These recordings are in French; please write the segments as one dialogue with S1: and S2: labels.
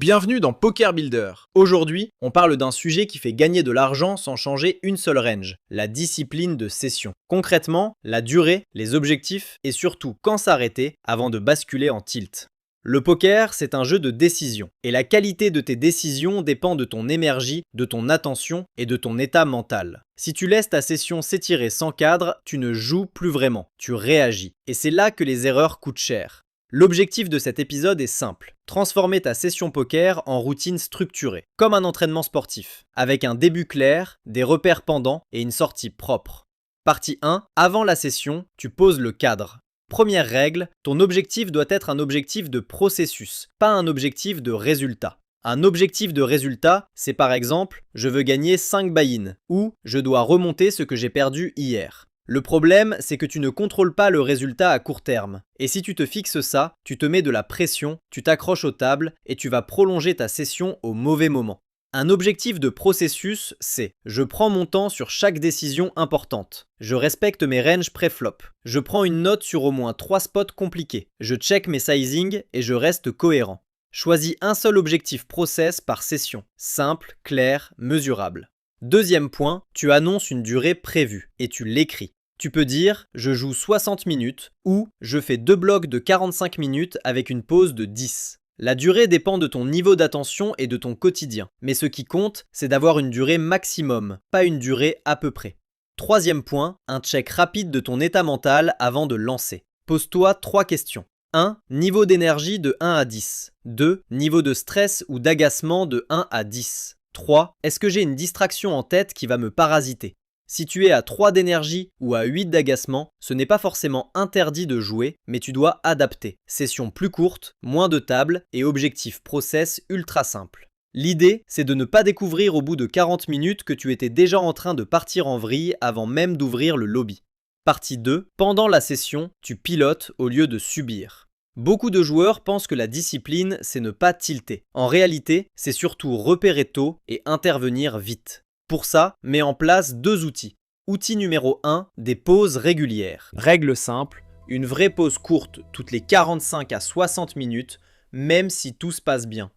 S1: Bienvenue dans Poker Builder. Aujourd'hui, on parle d'un sujet qui fait gagner de l'argent sans changer une seule range, la discipline de session. Concrètement, la durée, les objectifs et surtout quand s'arrêter avant de basculer en tilt. Le poker, c'est un jeu de décision, et la qualité de tes décisions dépend de ton énergie, de ton attention et de ton état mental. Si tu laisses ta session s'étirer sans cadre, tu ne joues plus vraiment, tu réagis. Et c'est là que les erreurs coûtent cher. L'objectif de cet épisode est simple, transformer ta session poker en routine structurée, comme un entraînement sportif, avec un début clair, des repères pendants et une sortie propre. Partie 1, avant la session, tu poses le cadre. Première règle, ton objectif doit être un objectif de processus, pas un objectif de résultat. Un objectif de résultat, c'est par exemple « je veux gagner 5 buy-in » ou « je dois remonter ce que j'ai perdu hier ». Le problème, c'est que tu ne contrôles pas le résultat à court terme. Et si tu te fixes ça, tu te mets de la pression, tu t'accroches aux tables et tu vas prolonger ta session au mauvais moment. Un objectif de processus, c'est « je prends mon temps sur chaque décision importante ». Je respecte mes ranges pré-flop. Je prends une note sur au moins 3 spots compliqués. Je check mes sizing et je reste cohérent. Choisis un seul objectif process par session. Simple, clair, mesurable. Deuxième point, tu annonces une durée prévue et tu l'écris. Tu peux dire « je joue 60 minutes » ou « je fais 2 blocs de 45 minutes avec une pause de 10 ». La durée dépend de ton niveau d'attention et de ton quotidien, mais ce qui compte, c'est d'avoir une durée maximum, pas une durée à peu près. Troisième point, un check rapide de ton état mental avant de lancer. Pose-toi 3 questions. 1. Niveau d'énergie de 1 à 10. 2. Niveau de stress ou d'agacement de 1 à 10. 3. Est-ce que j'ai une distraction en tête qui va me parasiter ? Si tu es à 3 d'énergie ou à 8 d'agacement, ce n'est pas forcément interdit de jouer, mais tu dois adapter. Session plus courte, moins de tables et objectif process ultra simple. L'idée, c'est de ne pas découvrir au bout de 40 minutes que tu étais déjà en train de partir en vrille avant même d'ouvrir le lobby. Partie 2. Pendant la session, tu pilotes au lieu de subir. Beaucoup de joueurs pensent que la discipline, c'est ne pas tilter. En réalité, c'est surtout repérer tôt et intervenir vite. Pour ça, mets en place 2 outils. Outil numéro 1, des pauses régulières. Règle simple, une vraie pause courte toutes les 45 à 60 minutes, même si tout se passe bien.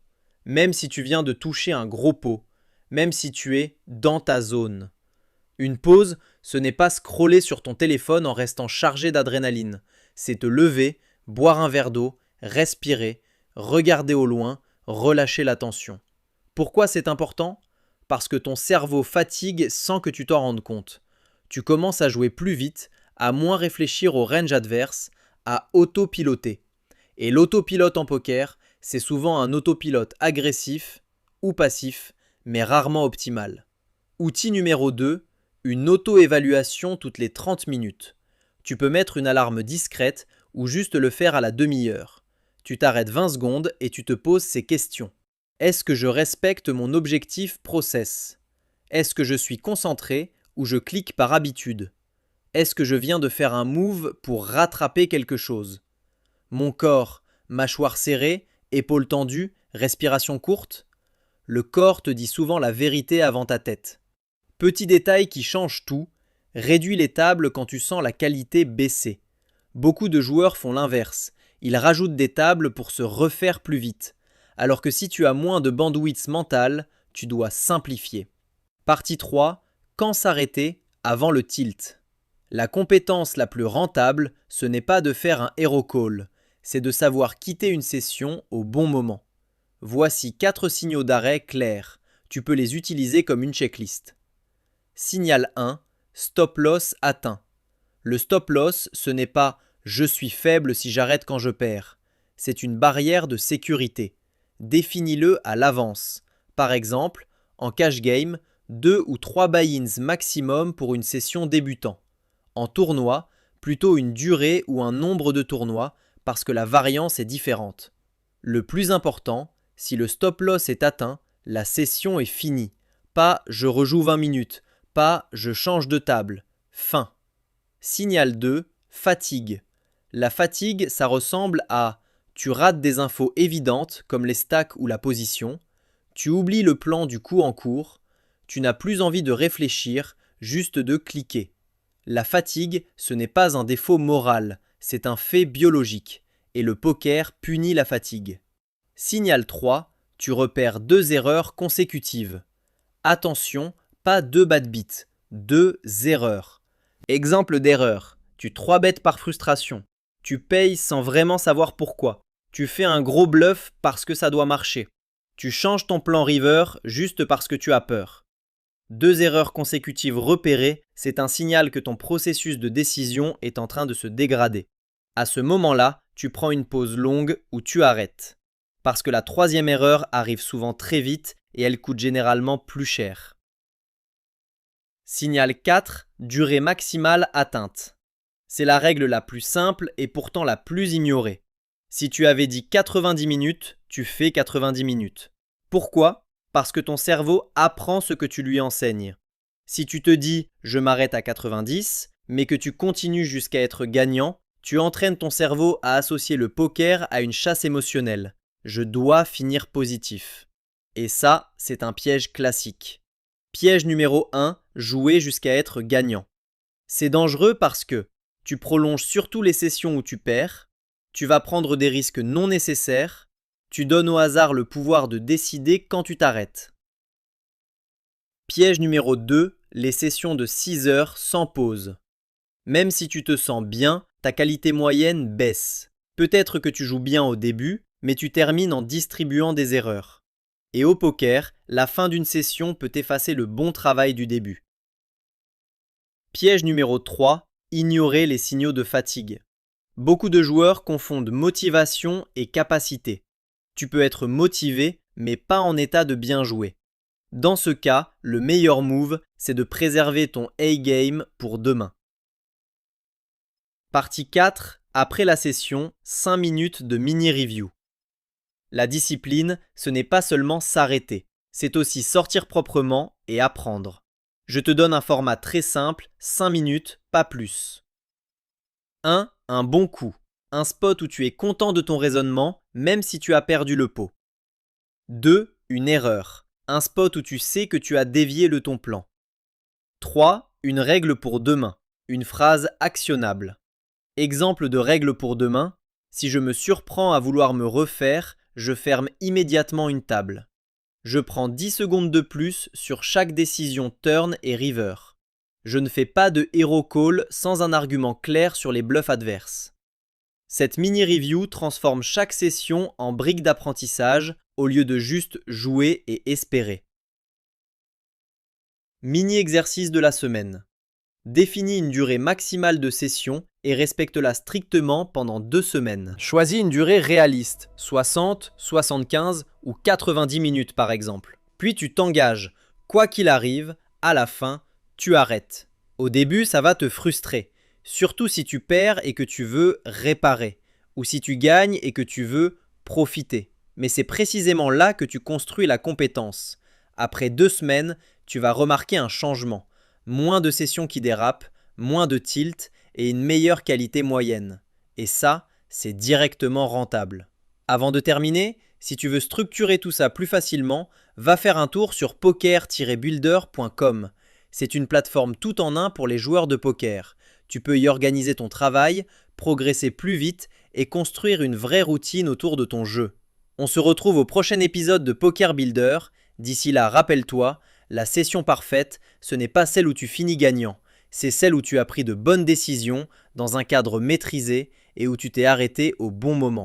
S1: Même si tu viens de toucher un gros pot. Même si tu es dans ta zone. Une pause, ce n'est pas scroller sur ton téléphone en restant chargé d'adrénaline. C'est te lever, boire un verre d'eau, respirer, regarder au loin, relâcher la tension. Pourquoi c'est important ? Parce que ton cerveau fatigue sans que tu t'en rendes compte. Tu commences à jouer plus vite, à moins réfléchir au range adverse, à autopiloter. Et l'autopilote en poker, c'est souvent un autopilote agressif ou passif, mais rarement optimal. Outil numéro 2, une auto-évaluation toutes les 30 minutes. Tu peux mettre une alarme discrète ou juste le faire à la demi-heure. Tu t'arrêtes 20 secondes et tu te poses ces questions. Est-ce que je respecte mon objectif process ? Est-ce que je suis concentré ou je clique par habitude ? Est-ce que je viens de faire un move pour rattraper quelque chose ? Mon corps, mâchoire serrée, épaules tendues, respiration courte ? Le corps te dit souvent la vérité avant ta tête. Petit détail qui change tout, réduis les tables quand tu sens la qualité baisser. Beaucoup de joueurs font l'inverse, ils rajoutent des tables pour se refaire plus vite. Alors que si tu as moins de bandwidth mentale, tu dois simplifier. Partie 3. Quand s'arrêter avant le tilt. La compétence la plus rentable, ce n'est pas de faire un hero call, c'est de savoir quitter une session au bon moment. Voici 4 signaux d'arrêt clairs. Tu peux les utiliser comme une checklist. Signal 1. Stop loss atteint. Le stop loss, ce n'est pas « je suis faible si j'arrête quand je perds ». C'est une barrière de sécurité. Définis-le à l'avance. Par exemple, en cash game, 2 ou 3 buy-ins maximum pour une session débutant. En tournoi, plutôt une durée ou un nombre de tournois parce que la variance est différente. Le plus important, si le stop loss est atteint, la session est finie. Pas « je rejoue 20 minutes », pas « je change de table ». Fin. Signal 2, fatigue. La fatigue, ça ressemble à tu rates des infos évidentes comme les stacks ou la position, tu oublies le plan du coup en cours, tu n'as plus envie de réfléchir, juste de cliquer. La fatigue, ce n'est pas un défaut moral, c'est un fait biologique, et le poker punit la fatigue. Signal 3, tu repères 2 erreurs consécutives. Attention, pas 2 bad beats, 2 erreurs. Exemple d'erreur, tu 3 bêtes par frustration. Tu payes sans vraiment savoir pourquoi. Tu fais un gros bluff parce que ça doit marcher. Tu changes ton plan river juste parce que tu as peur. 2 erreurs consécutives repérées, c'est un signal que ton processus de décision est en train de se dégrader. À ce moment-là, tu prends une pause longue ou tu arrêtes. Parce que la 3e erreur arrive souvent très vite et elle coûte généralement plus cher. Signal 4, durée maximale atteinte. C'est la règle la plus simple et pourtant la plus ignorée. Si tu avais dit 90 minutes, tu fais 90 minutes. Pourquoi ? Parce que ton cerveau apprend ce que tu lui enseignes. Si tu te dis « je m'arrête à 90 », mais que tu continues jusqu'à être gagnant, tu entraînes ton cerveau à associer le poker à une chasse émotionnelle. Je dois finir positif. Et ça, c'est un piège classique. Piège numéro 1, jouer jusqu'à être gagnant. C'est dangereux parce que tu prolonges surtout les sessions où tu perds, tu vas prendre des risques non nécessaires, tu donnes au hasard le pouvoir de décider quand tu t'arrêtes. Piège numéro 2, les sessions de 6 heures sans pause. Même si tu te sens bien, ta qualité moyenne baisse. Peut-être que tu joues bien au début, mais tu termines en distribuant des erreurs. Et au poker, la fin d'une session peut effacer le bon travail du début. Piège numéro 3, ignorer les signaux de fatigue. Beaucoup de joueurs confondent motivation et capacité. Tu peux être motivé, mais pas en état de bien jouer. Dans ce cas, le meilleur move, c'est de préserver ton A-game pour demain. Partie 4, après la session, 5 minutes de mini-review. La discipline, ce n'est pas seulement s'arrêter, c'est aussi sortir proprement et apprendre. Je te donne un format très simple, 5 minutes, pas plus. 1. Un bon coup. Un spot où tu es content de ton raisonnement, même si tu as perdu le pot. 2. Une erreur. Un spot où tu sais que tu as dévié le ton plan. 3. Une règle pour demain. Une phrase actionnable. Exemple de règle pour demain. Si je me surprends à vouloir me refaire, je ferme immédiatement une table. Je prends 10 secondes de plus sur chaque décision turn et river. Je ne fais pas de hero call sans un argument clair sur les bluffs adverses. Cette mini-review transforme chaque session en brique d'apprentissage au lieu de juste jouer et espérer. Mini-exercice de la semaine. Définis une durée maximale de session et respecte-la strictement pendant 2 semaines. Choisis une durée réaliste, 60, 75 ou 90 minutes par exemple. Puis tu t'engages. Quoi qu'il arrive, à la fin, tu arrêtes. Au début, ça va te frustrer, surtout si tu perds et que tu veux réparer, ou si tu gagnes et que tu veux profiter. Mais c'est précisément là que tu construis la compétence. Après 2 semaines, tu vas remarquer un changement. Moins de sessions qui dérapent, moins de tilt et une meilleure qualité moyenne. Et ça, c'est directement rentable. Avant de terminer, si tu veux structurer tout ça plus facilement, va faire un tour sur poker-builder.com. C'est une plateforme tout en un pour les joueurs de poker. Tu peux y organiser ton travail, progresser plus vite et construire une vraie routine autour de ton jeu. On se retrouve au prochain épisode de Poker Builder. D'ici là, rappelle-toi, la session parfaite, ce n'est pas celle où tu finis gagnant. C'est celle où tu as pris de bonnes décisions, dans un cadre maîtrisé et où tu t'es arrêté au bon moment.